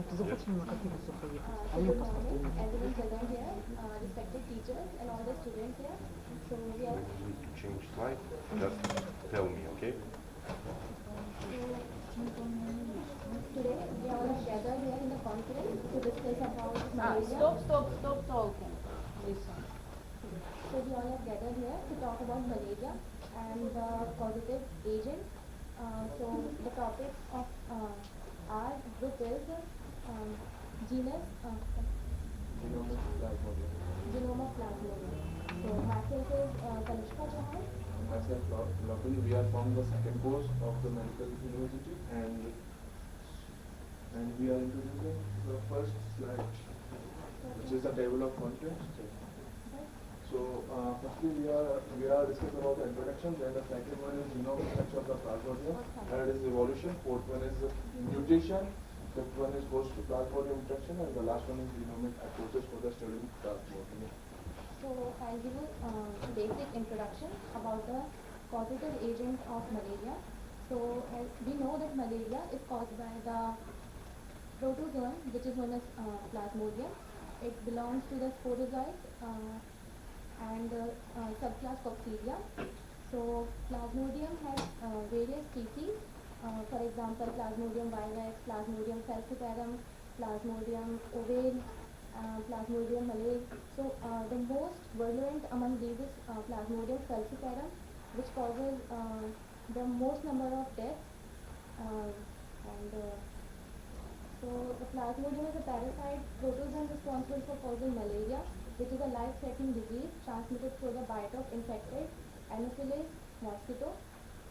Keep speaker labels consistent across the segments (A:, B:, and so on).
A: So good morning, everyone present here, respected teachers and all the students here. So we are.
B: When you need to change slide, just tell me, okay?
A: Today we are all gathered here in the conference to discuss about malaria.
C: Stop talking. Listen.
A: So we all are gathered here to talk about malaria and the causative agent. So the topic of our group is genus genome of plasmodium. So myself is Kanishka Chauhan.
D: Myself, Locking. We are from the second course of the medical university, and we are introducing the first slide, which is the table of contents. So firstly, we are discussing about the introduction. Then the second one is genome structure of the plasmodium. Third is evolution. Fourth one is mutation. Fifth one is host to plasmodium interaction, and the last one is genomic approaches for the study of plasmodium.
A: So I'll give you a basic introduction about the causative agent of malaria. So we know that malaria is caused by the protozoan, which is known as plasmodium. It belongs to the sporozoite and subclass Coccidia. So plasmodium has various species. For example, Plasmodium vivax, Plasmodium falciparum, Plasmodium ovale, Plasmodium malae. So the most virulent among these is Plasmodium falciparum, which causes the most number of deaths. So the Plasmodium is a parasite protozoan responsible for causing malaria, which is a life-threatening disease transmitted through the bite of infected Anopheles mosquito.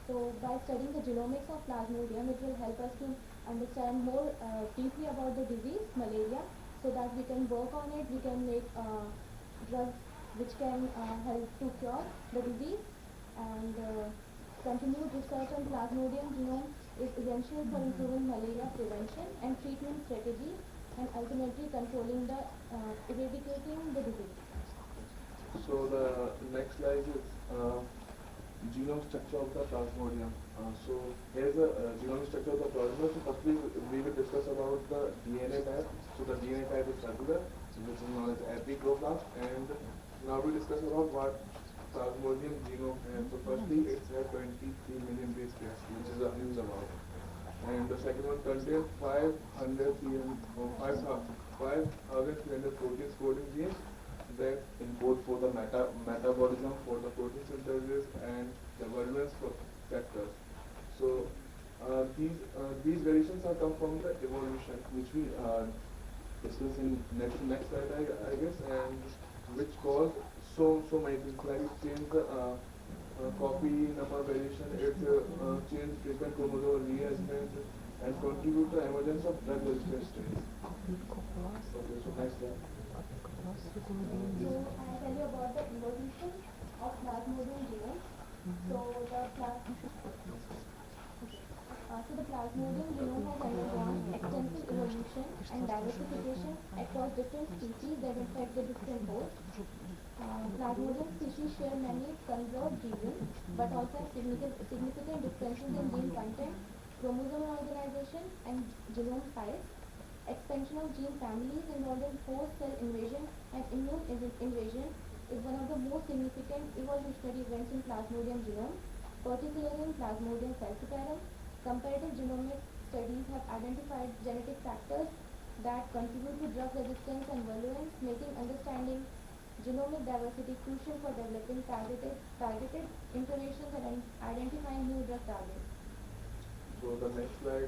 A: So by studying the genomics of Plasmodium, it will help us to understand more deeply about the disease, malaria, so that we can work on it, we can make drugs which can help to cure the disease. And continued research on Plasmodium genome is essential for improving malaria prevention and treatment strategies and ultimately controlling the eradicating the disease.
D: So the next slide is genome structure of the plasmodium. So here's the genome structure of the plasmodium. So firstly, we will discuss about the DNA type. So the DNA type is circular, which is known as epichloroplast. And now we discuss about what plasmodium genome has. So firstly, it has 23 million base pairs, which is a huge amount. And the second one contains 5,300 proteins coding genes that encode for the metabolism, for the protein synthesis, and the virulence factors. So these variations are come from the evolution, which we discuss in next slide, I guess, and which cause so many things like change the copy number variation, it change frequent chromosomal rearrangement, and contribute to emergence of drug resistant strains. Okay, so next slide.
A: So I tell you about the evolution of Plasmodium genome. So the Plasmodium genome has undergone extensive evolution and diversification across different species that infect the different hosts. Plasmodium species share many conserved genes, but also have significant differences in gene content, chromosomal organization, and genome size. Expansion of gene families involved in host cell invasion and immune invasion is one of the most significant evolutionary events in Plasmodium genome, particularly in Plasmodium falciparum. Comparative genomic studies have identified genetic factors that contribute to drug resistance and virulence, making understanding genomic diversity crucial for developing targeted interventions and identifying new drug targets.
D: So the next slide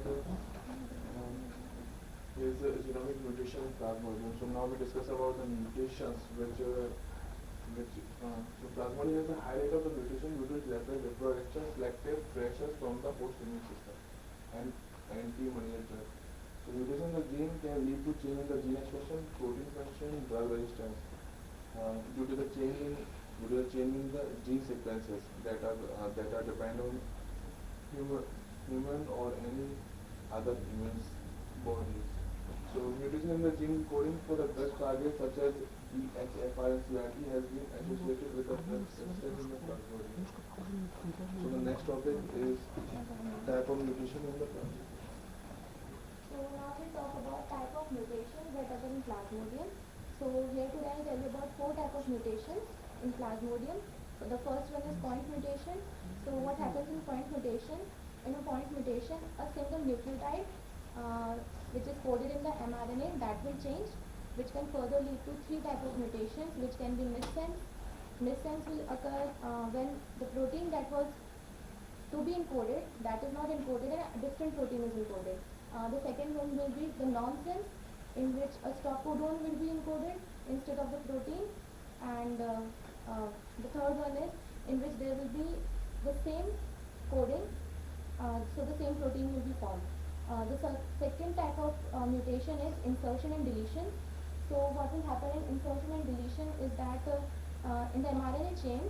D: is the genomic mutation in plasmodium. So now we discuss about the mutations so plasmodium has a high rate of the mutation due to its rapid reproduction, selective pressures from the host immune system, and anti-malarial drug. So mutation in the gene can lead to change in the gene expression, protein function, drug resistance. Due to the change in the gene sequences that are dependent on human or any other immune bodies. So mutation in the gene coding for the drug targets such as EHFR and CRT has been associated with the drug resistance in the plasmodium. So the next topic is type of mutation in the plasmodium.
A: So now we talk about type of in Plasmodium. So here today I'll tell you about 4 types of mutations in Plasmodium. So the first one is point mutation. So what happens in point mutation? In a point mutation, a single nucleotide which is coded in the mRNA that will change, which can further lead to 3 types of mutations, which can be missense. Missense will occur when the protein that was to be encoded, that is not encoded and a different protein is encoded. The second one will be the nonsense, in which a stop codon will be encoded instead of the protein, and the third one is in which there will be the same coding, so the same protein will be formed. The second type of mutation is insertion and deletion. So what will happen in insertion and deletion is that in the mRNA chain,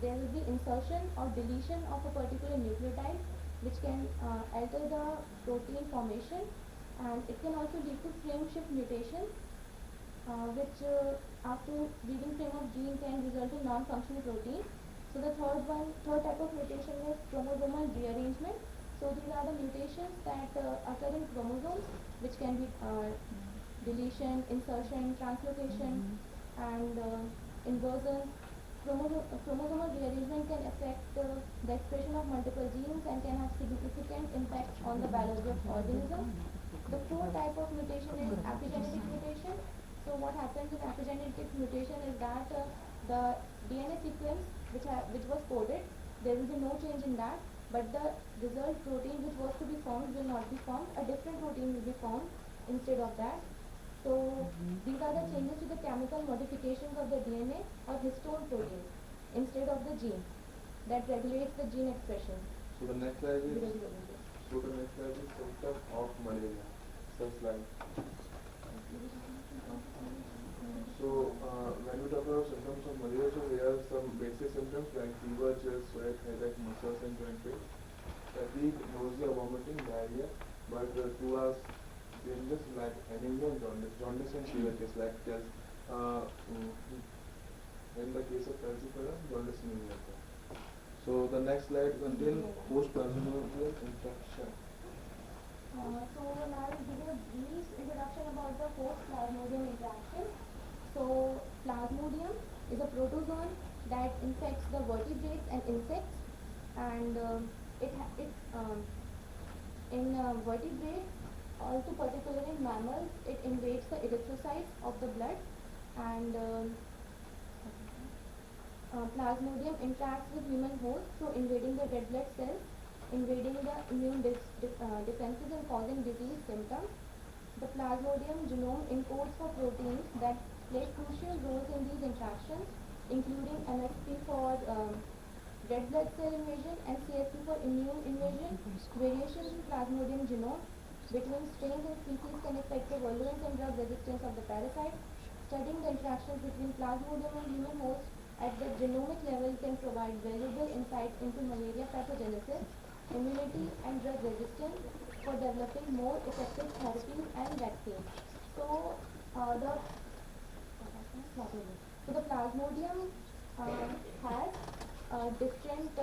A: there will be insertion or deletion of a particular nucleotide which can alter the protein formation, and it can also lead to frame shift mutation, which after reading frame of gene can result in non-functional protein. So the third type of mutation is chromosomal rearrangement. So these are the mutations that occur in chromosomes, which can be deletion, insertion, translocation, and inversion. Chromosomal rearrangement can affect the expression of multiple genes and can have significant impact on the biology of organisms. The fourth type of mutation is epigenetic mutation. So what happens in epigenetic mutation is that the DNA sequence which was coded, there will be no change in that, but the result protein which was to be formed will not be formed. A different protein will be formed instead of that. So these are the changes to the chemical modifications of the DNA or histone protein instead of the gene that regulates the gene expression.
D: So the next slide is symptom of malaria. So slide. So when we talk about symptoms of malaria, so there are some basic symptoms like fever, chills, sweat, headache, muscles and joint pain, fatigue, nausea, vomiting, diarrhea. But two are dangerous like anemia and jaundice. Jaundice and fever case like just in the case of falciparum, jaundice anemia. So the next slide contains post-plasmodial infection.
A: So now I'll give you a brief introduction about the post-plasmodium interaction. So Plasmodium is a protozoan that infects the vertebrates and insects, and in vertebrates, also particularly in mammals, it invades the erythrocytes of the blood, and Plasmodium interacts with human hosts through invading the red blood cells, invading the immune defenses and causing disease symptoms. The Plasmodium genome encodes for proteins that play crucial roles in these interactions, including MSP for red blood cell invasion and CSP for immune invasion. Variations in Plasmodium genome between strains and species can affect the virulence and drug resistance of the parasite. Studying the interactions between Plasmodium and human hosts at the genomic level can provide valuable insights into malaria pathogenesis, immunity and drug resistance for developing more effective therapies and vaccines. So the Plasmodium has different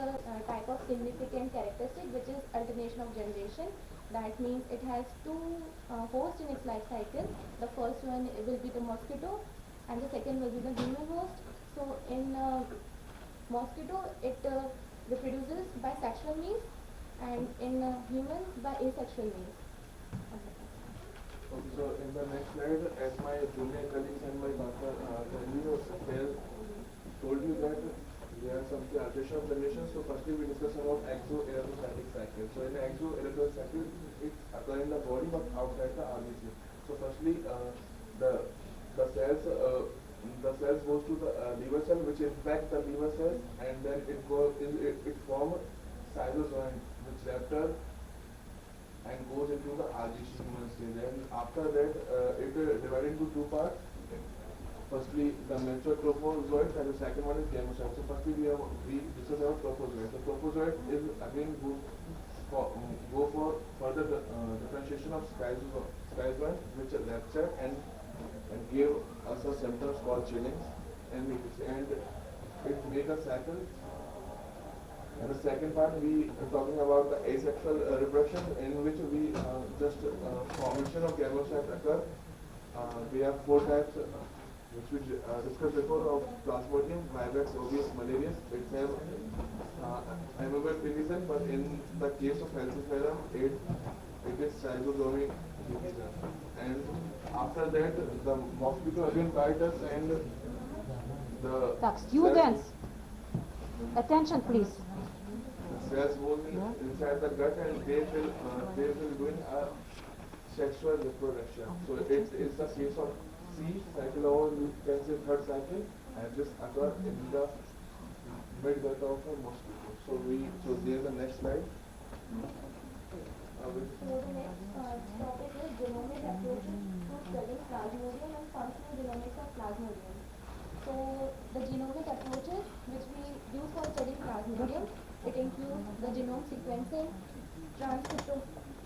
A: type of significant characteristic, which is alternation of generation. That means it has two hosts in its life cycle. The first one will be the mosquito and the second will be the human host. So in mosquito, it reproduces by sexual means, and in humans by asexual means.
D: Okay, so in the next slide, as my junior colleagues and my Dr. told you that there are some alteration of generation. So firstly we discuss about exoerythrocytic cycle. So in the exoerythrocytic cycle, it occurs in the body but outside the RBC. So firstly the cells goes to the liver cell, which infect the liver cells, and then it forms cytozoan which receptor and goes into the RBC human stage. And after that it divided into two parts. Firstly the mature trophozoites and the second one is gametophyte. So firstly we discuss about trophozoite. The trophozoite is again go for further differentiation of schizoid which are rupture and give us a symptoms called chillings, and it make a cycle And the second part, we are talking about the asexual reproduction, in which we just formation of gametophyte occur. We have four types, which we discussed before, of Plasmodium, Vivax, Ovius, Malarius. It has amoeba penicillin, but in the case of Falciparum, it is Trichozomi difficile. And after that, the mosquito again bite us, and the
C: Так, students, attention please.
D: cells will be inside the gut, and they will doing a sexual reproduction. So it is the case of C cycle, or you can say third cycle, and this occur in the mid gut of a mosquito. So there's the next slide.
A: So the next topic is genomic approaches to studying Plasmodium and functional genomics of Plasmodium. So the genomic approaches which we use for studying Plasmodium, it includes the genome sequencing,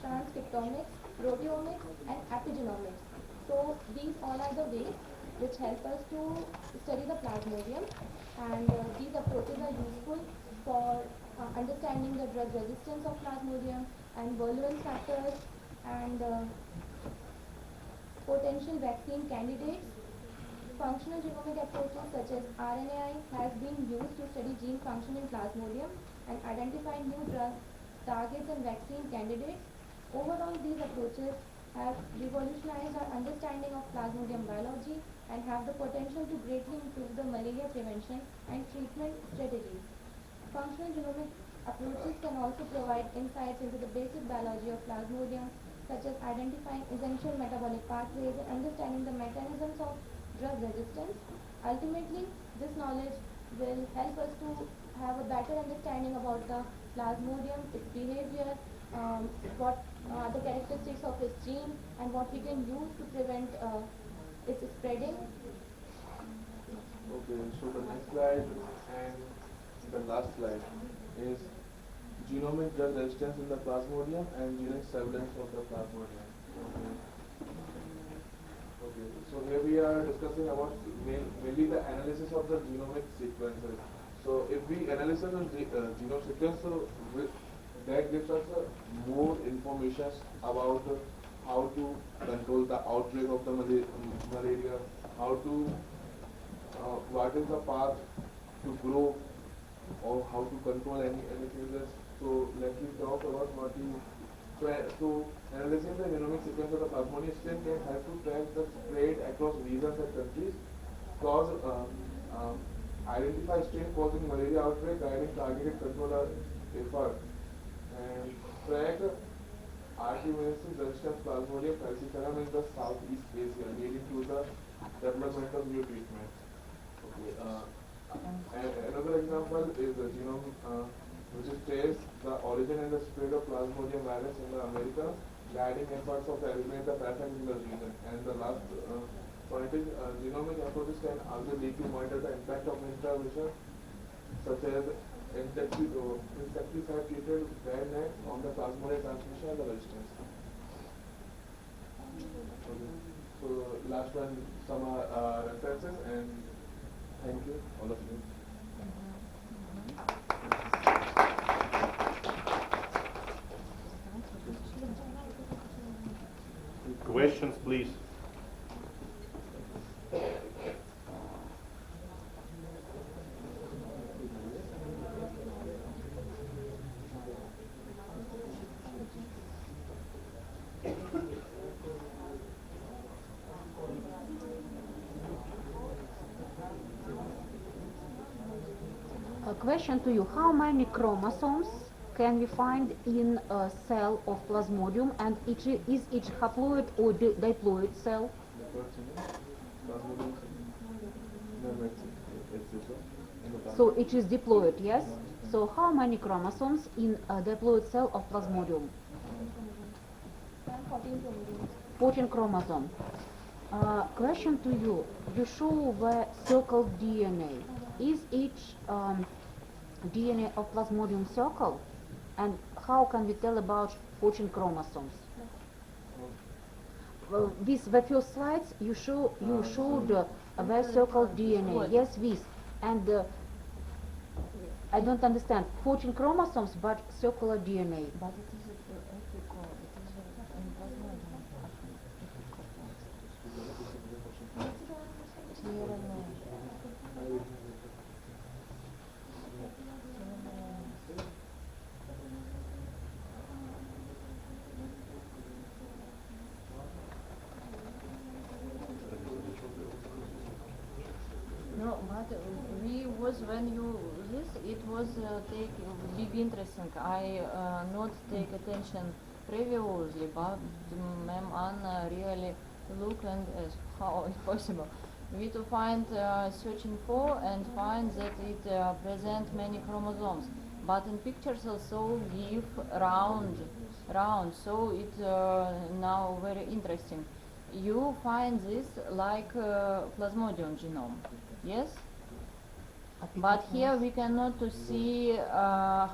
A: transcriptomics, proteomics, and epigenomics. So these all are the ways which help us to study the Plasmodium, and these approaches are useful for understanding the drug resistance of Plasmodium and virulence factors and potential vaccine candidates. Functional genomic approaches such as RNAi has been used to study gene function in Plasmodium and identify new drug targets and vaccine candidates. Overall, these approaches have revolutionized our understanding of Plasmodium biology and have the potential to greatly improve the malaria prevention and treatment strategies. Functional genomic approaches can also provide insights into the basic biology of Plasmodium, such as identifying essential metabolic pathways and understanding the mechanisms of drug resistance. Ultimately, this knowledge will help us to have a better understanding about the Plasmodium, its behavior, what are the characteristics of its gene, and what we can use to prevent its spreading.
D: Okay, so the next slide and the last slide is genomic drug resistance in the Plasmodium and genetic surveillance of the Plasmodium. Okay, so here we are discussing about mainly the analysis of the genomic sequences. So if we analyze the genome sequence, so that gives us more information about how to control the outbreak of the malaria, how to what is the path to grow, or how to control anything else. So let me talk about what you. So analyzing the genomic sequence of the Plasmodium strain can help to track the spread across regions and countries, cause identify strain causing malaria outbreak, guiding targeted control effort, and track RT-resistant resistant Plasmodium falciparum in the Southeast Asia, leading to the development of new treatments. Okay, and another example is the genome, which is trace the origin and the spread of Plasmodium virus in the America, guiding efforts of eliminate the pathogen in the region. And the last point is genomic approaches can also lead to monitor the impact of intervention, such as insecticide treated bad net on the Plasmodium transmission and the resistance. Okay. So last one, some references, and thank you, all of you.
B: Questions, please.
C: A question to you: how many chromosomes can we find in a cell of Plasmodium, and is each haploid or diploid cell? So it is diploid, yes? So how many chromosomes in a diploid cell of Plasmodium?
A: 14 chromosomes.
C: 14 chromosomes. Question to you: you show the circled DNA. Is each DNA of Plasmodium circle? And how can we tell about 14 chromosomes? With the first slides, you showed the circled DNA. Yes, this. And I don't understand. 14 chromosomes, but circular DNA.
E: But it is epical, it is in plasmodium. No, but we was when you this it was take big interesting. I not take attention previously, but Ma'am Anna really look and how it's possible. We to find searching for and find that it present many chromosomes, but in pictures also give round. So it now very interesting. You find this like plasmodium genome, yes? But here we cannot to see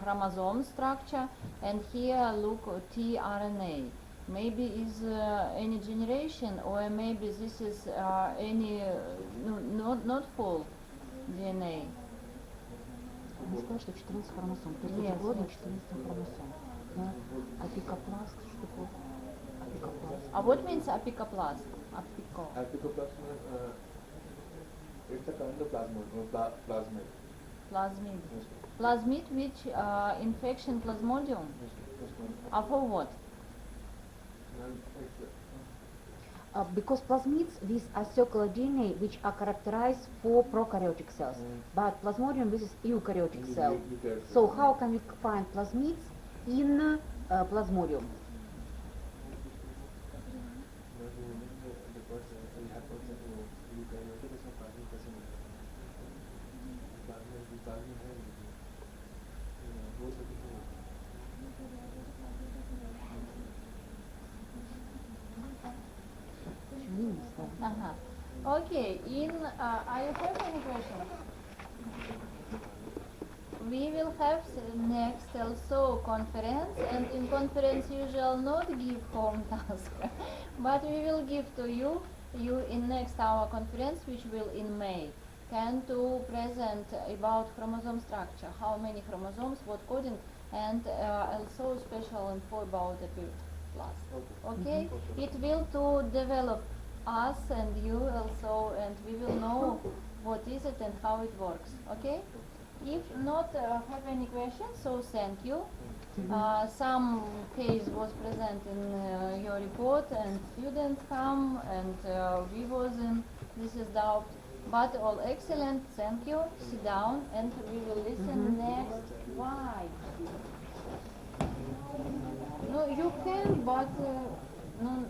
E: chromosome structure, and here look tRNA. Maybe is any generation, or maybe this is any not full DNA.
C: Она сказала, что 14 хромосом. То есть
E: Yes,
C: углеводный
E: yes.
C: 14 хромосом. Да? Апикопласт, что такое? Апикопласт.
E: What means apicoplast? Apico.
D: Apicoplasma, it's a kind of plasmid.
E: Plasmid.
D: Yes,
E: Plasmid which infection plasmodium?
D: yes, ma'am.
E: For what?
D: Ma'am, it's
C: Because plasmids, these are circular DNA which are characterized for prokaryotic cells, but plasmodium this is eukaryotic cell.
D: eukaryotic
C: So
D: cell.
C: how can we find plasmids in plasmodium?
E: Okay, are you have any question? We will have next also conference, and in conference you shall not give home task, but we will give to you in next our conference, which will in May, can to present about chromosome structure, how many chromosomes, what coding, and also special info about the plus. Okay, it will to develop us and you also, and we will know what is it and how it works. Okay. If not have any questions, so thank you. Some case was present in your report, and students come, and we was in. This is doubt, but all excellent. Thank you. Sit down, and we will listen next. Why? No, you can, but no.